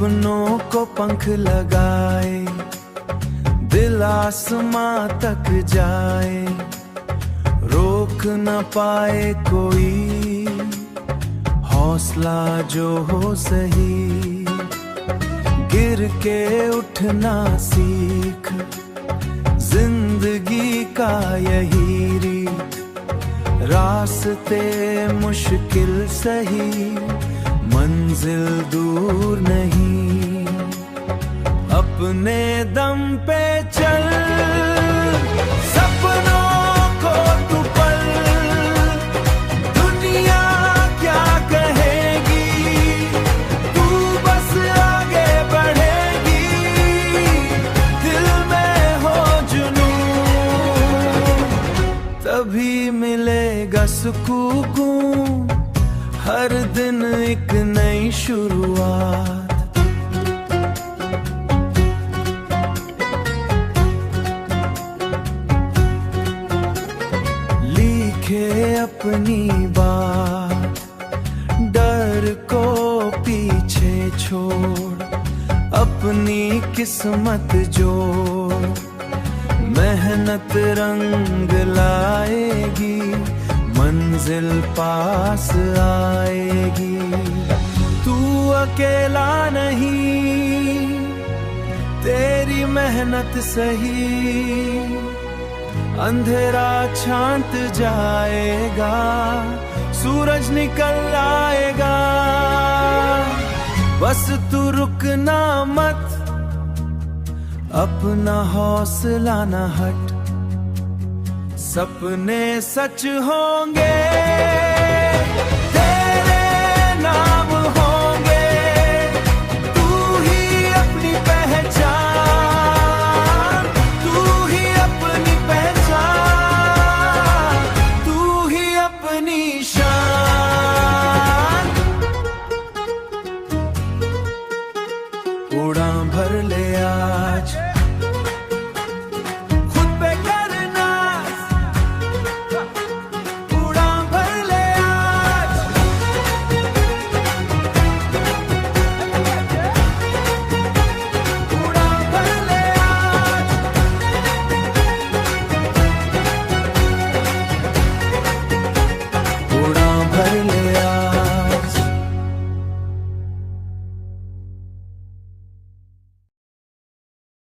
सपनों को पंख लगाए, दिल आसमां तक जाए, रोक न पाए कोई, हौसला जो हो सही। गिर के उठना सीख, जिंदगी का यही रीत। रास्ते मुश्किल सही, मंजिल दूर नहीं। अपने दम पे चल, सपनों को तू पल। दुनिया क्या कहेगी, तू बस आगे बढ़ेगी। दिल में हो जुनून, तभी मिलेगा सुकून। हर दिन एक नई शुरुआत। लिखे अपनी बात, डर को पीछे छोड़, अपनी किस्मत जोड़। मेहनत रंग लाएगी, मंजिल पास आएगी। तू अकेला नहीं, तेरी मेहनत सही। अंधेरा छांट जाएगा, सूरज निकल आएगा। बस तू रुकना मत, अपना हौसला न हट। सपने सच होंगे, तेरे नाम होंगे। तू ही अपनी पहचान, तू ही अपनी पहचान, तू ही अपनी शान। उड़ान भर ले आज,